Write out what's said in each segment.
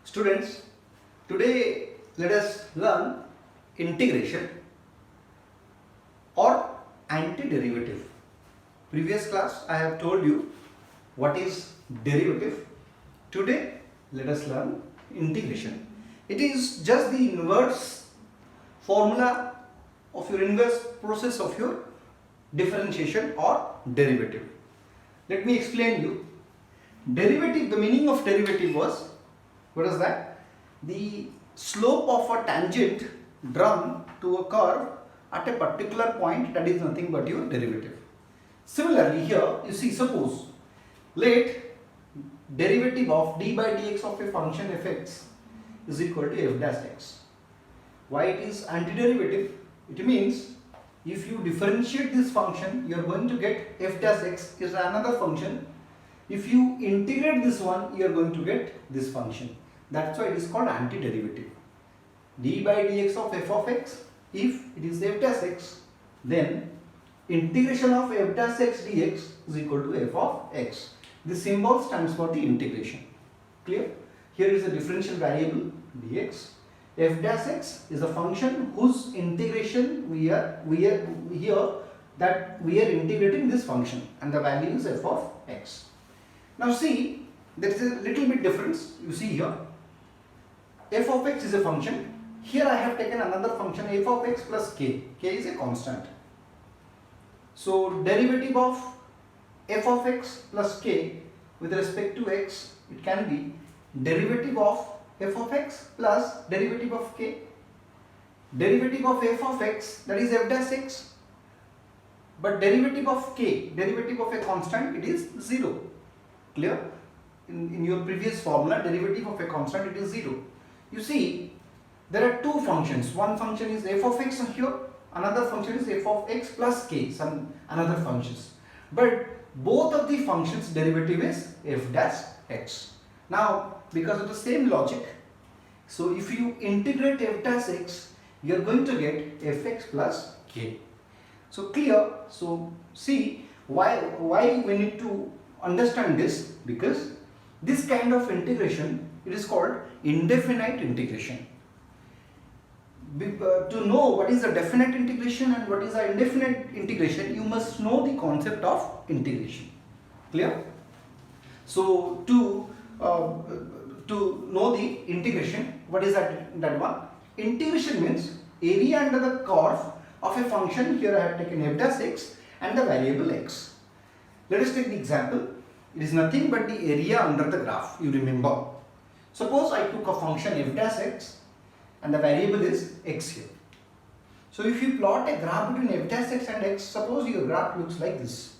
Students, today let us learn integration or antiderivative. Previous class I have told you what is derivative. Today let us learn integration. It is just the inverse formula of your inverse process of your differentiation or derivative. Let me explain you. Derivative, the meaning of derivative was, what is that? The slope of a tangent drawn to a curve at a particular point, that is nothing but your derivative. Similarly here you see, suppose let derivative of d by dx of a function fx is equal to f dash x. Why it is antiderivative? It means if you differentiate this function, you are going to get f dash x is another function. If you integrate this one, you are going to get this function. That's why it is called antiderivative. D by dx of f of x, if it is f dash x, then integration of f dash x dx is equal to f of x. This symbol stands for the integration. Clear? Here is a differential variable dx. F dash x is a function whose integration we are integrating this function, and the value is f of x. Now see, there is a little bit difference. You see here, f of x is a function. Here I have taken another function f of x plus k. K is a constant. So derivative of f of x plus k with respect to x, it can be derivative of f of x plus derivative of k. Derivative of f of x, that is f dash x, but derivative of k, derivative of a constant, it is 0. Clear? In your previous formula, derivative of a constant, it is 0. You see, there are two functions. One function is f of x here, another function is f of x plus k, some another functions. But both of the functions derivative is f dash x. Now, because of the same logic, so if you integrate f dash x, you are going to get fx plus k. So clear? So see why we need to understand this, because this kind of integration, it is called indefinite integration. To know what is a definite integration and what is an indefinite integration, you must know the concept of integration. Clear? So to know the integration, what is that one? Integration means area under the curve of a function. Here I have taken f dash x and the variable x. Let us take the example. It is nothing but the area under the graph. You remember. Suppose I took a function f dash x and the variable is x here. So if you plot a graph between f dash x and x, suppose your graph looks like this.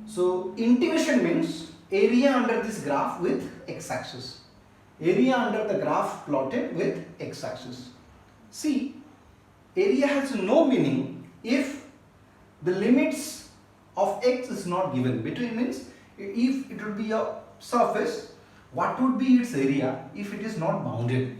So integration means area under this graph with x-axis. Area under the graph plotted with x-axis. See, area has no meaning if the limits of x is not given. Between means if it would be a surface, what would be its area if it is not bounded?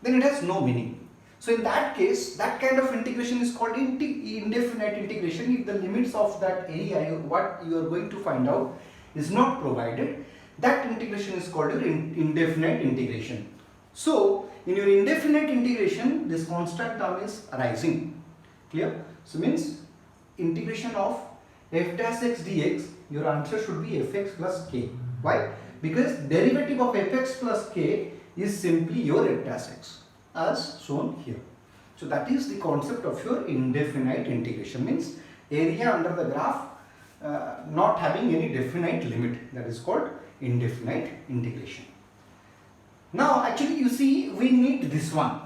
Then it has no meaning. So in that case, that kind of integration is called indefinite integration. If the limits of that area, what you are going to find out, is not provided, that integration is called your indefinite integration. So in your indefinite integration, this constant term is arising. Clear? So means integration of f dash x dx, your answer should be fx plus k. Why? Because derivative of fx plus k is simply your f dash x, as shown here. So that is the concept of your indefinite integration, means area under the graph not having any definite limit. That is called indefinite integration. Now actually you see, we need this one.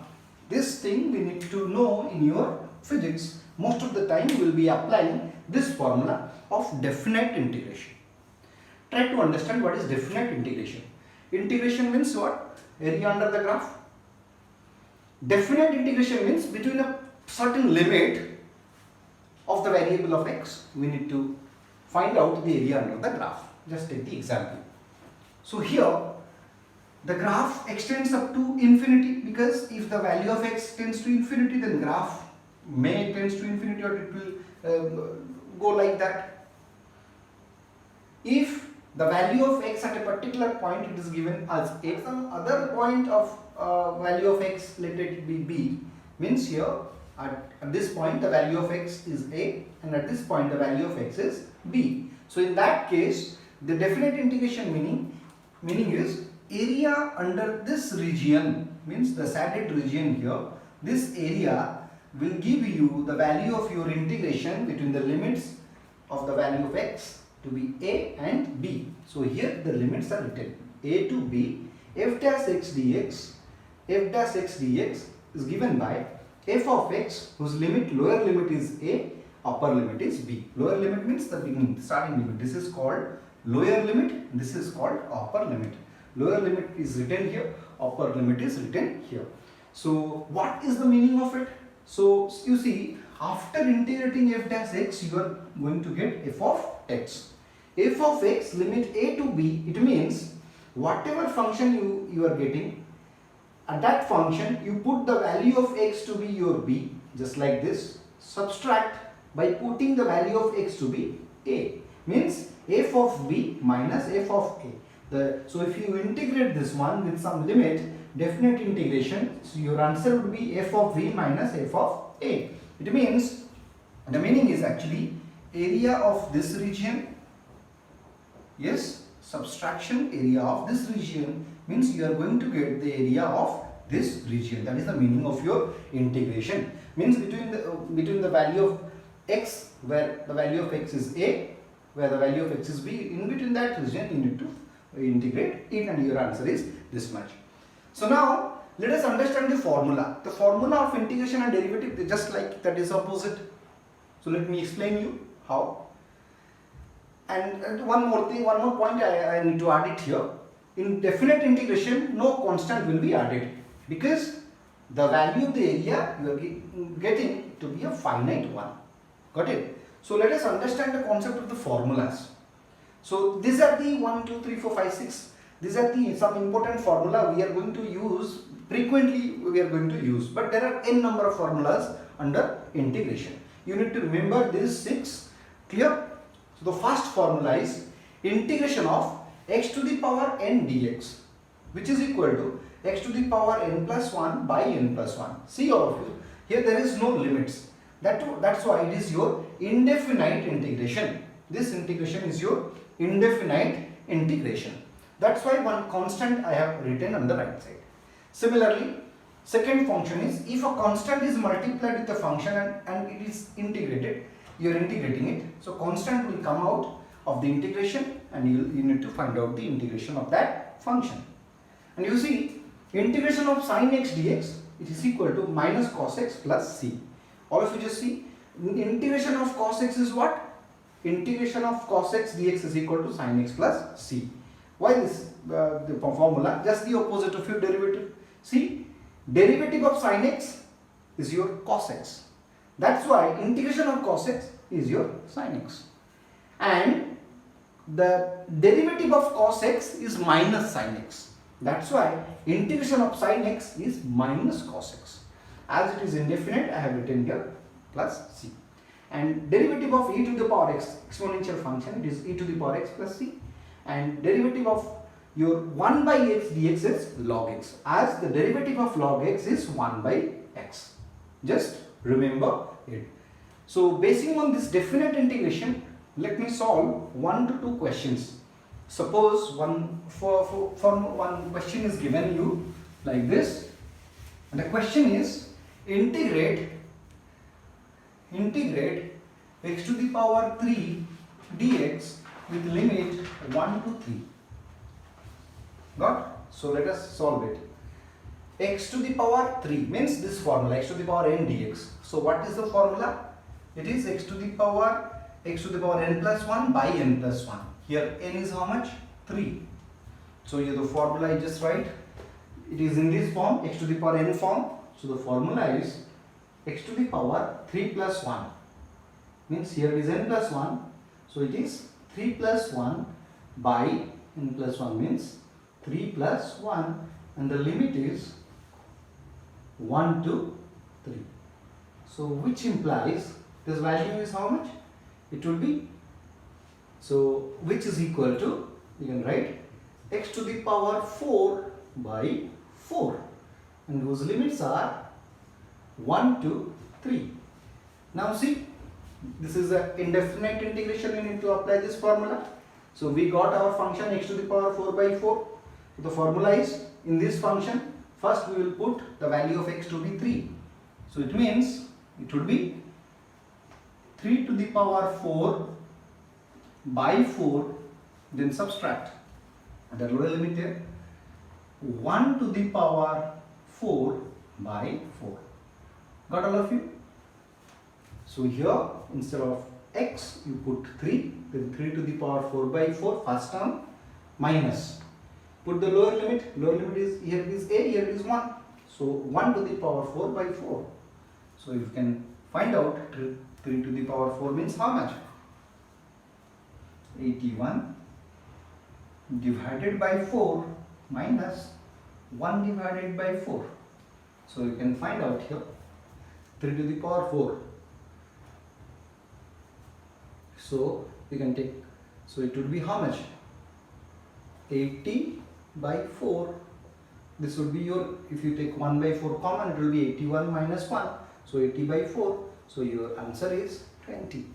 This thing we need to know in your physics. Most of the time you will be applying this formula of definite integration. Try to understand what is definite integration. Integration means what? Area under the graph. Definite integration means between a certain limit of the variable of x, we need to find out the area under the graph. Just take the example. So here the graph extends up to infinity, because if the value of x tends to infinity, then graph may tends to infinity, or it will go like that. If the value of x at a particular point, it is given as a. Some other point of value of x, let it be b, means here at this point the value of x is a, and at this point the value of x is b. So in that case, the definite integration meaning is area under this region, means the shaded region here, this area will give you the value of your integration between the limits of the value of x to be a and b. So here the limits are written a to b, f dash x dx is given by f of x whose lower limit is a, upper limit is b. Lower limit means the beginning, starting limit. This is called lower limit, this is called upper limit. Lower limit is written here, upper limit is written here. So what is the meaning of it? So you see, after integrating f dash x, you are going to get f of x. F of x limit a to b, it means whatever function you are getting, at that function you put the value of x to be your b, just like this, subtract by putting the value of x to be a, means f of b minus f of a. So if you integrate this one with some limit, definite integration, so your answer would be f of v minus f of a. It means, the meaning is actually area of this region, yes, subtraction area of this region, means you are going to get the area of this region. That is the meaning of your integration. Means between the value of x, where the value of x is a, where the value of x is b, in between that region you need to integrate it, and your answer is this much. So now let us understand the formula. The formula of integration and derivative, just like that is opposite. So let me explain you how. And one more thing, one more point I need to add it here. In definite integration, no constant will be added, because the value of the area you are getting to be a finite one. Got it? So let us understand the concept of the formulas. So these are the 1, 2, 3, 4, 5, 6. These are the some important formula we are going to use, frequently we are going to use, but there are n number of formulas under integration. You need to remember these 6. Clear? So the first formula is integration of x to the power n dx, which is equal to x to the power n plus 1 by n plus 1. See all of you, here there is no limits. That's why it is your indefinite integration. This integration is your indefinite integration. That's why one constant I have written on the right side. Similarly, second function is, if a constant is multiplied with a function and it is integrated, you are integrating it. So constant will come out of the integration, and you need to find out the integration of that function. And you see, integration of sin x dx, it is equal to minus cos x plus c. All of you just see, integration of cos x is what? Integration of cos x dx is equal to sin x plus c. Why this the formula? Just the opposite of your derivative. See, derivative of sin x is your cos x. That's why integration of cos x is your sin x. And the derivative of cos x is minus sin x. That's why integration of sin x is minus cos x. As it is indefinite, I have written here plus c. And derivative of e to the power x, exponential function, it is e to the power x plus c. And derivative of your 1 by x dx is log x, as the derivative of log x is 1 by x. Just remember it. So basing on this definite integration, let me solve 1 to 2 questions. Suppose one question is given you like this, and the question is integrate x to the power 3 dx with limit 1 to 3. Got? So let us solve it. X to the power 3 means this formula, x to the power n dx. So what is the formula? It is x to the power n plus 1 by n plus 1. Here n is how much? 3. So here the formula I just write. It is in this form, x to the power n form. So the formula is x to the power 3 plus 1. Means here it is n plus 1. So it is 3 plus 1 by n plus 1, means 3 plus 1, and the limit is 1 to 3. So which implies this value is how much? It will be, so which is equal to you can write x to the power 4 by 4, and those limits are 1 to 3. Now see, this is an indefinite integration. We need to apply this formula. So we got our function x to the power 4 by 4. The formula is, in this function, first we will put the value of x to be 3. So it means it would be 3 to the power 4 by 4, then subtract the lower limit there, 1 to the power 4 by 4. Got all of you? So here, instead of x, you put 3, then 3 to the power 4 by 4, first term, minus. Put the lower limit is, here it is a, here it is 1. So 1 to the power 4 by 4. So you can find out 3 to the power 4 means how much? 81 divided by 4 minus 1 divided by 4. So you can find out here 3 to the power 4. So you can take, so it would be how much? 80 by 4. This would be your, if you take 1 by 4 common, it will be 81 minus 1. So 80 by 4. So your answer is 20.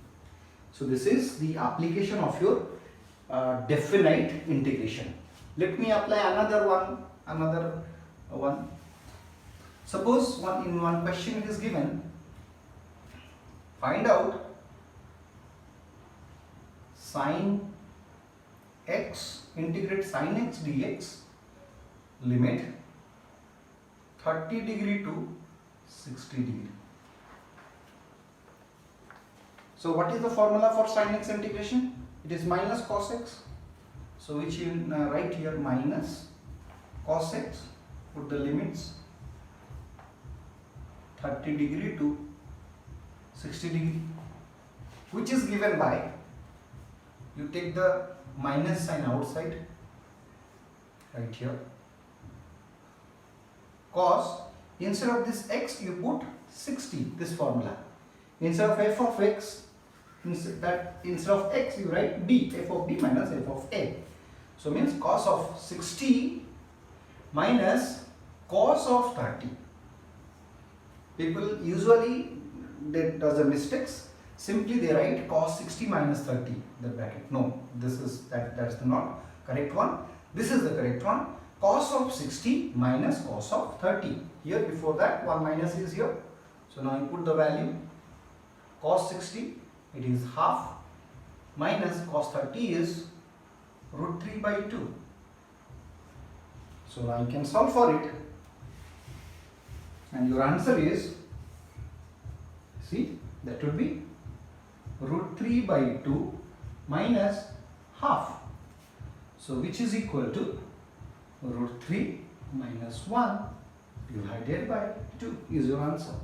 So this is the application of your definite integration. Let me apply another one. Suppose in one question it is given, find out sin x, integrate sin x dx, limit 30 degree to 60 degree. So what is the formula for sin x integration? It is minus cos x. So which you write here, minus cos x, put the limits 30 degree to 60 degree, which is given by, you take the minus sign outside, right here, cos, instead of this x you put 60, this formula. Instead of f of x, instead of x you write b, f of b minus f of a. So means cos of 60 minus cos of 30. People usually they does the mistakes. Simply they write cos 60 minus 30, the bracket. No, this is that's the not correct one. This is the correct one. Cos of 60 minus cos of 30. Here before that one minus is here. So now you put the value. Cos 60, it is half, minus cos 30 is root 3 by 2. So now you can solve for it, and your answer is, see, that would be root 3 by 2 minus half. So which is equal to root 3 minus 1 divided by 2 is your answer.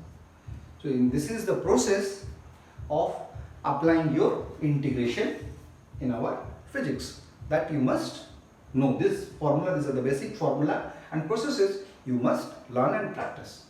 So this is the process of applying your integration in our physics, that you must know. This formula, these are the basic formula and processes you must learn and practice.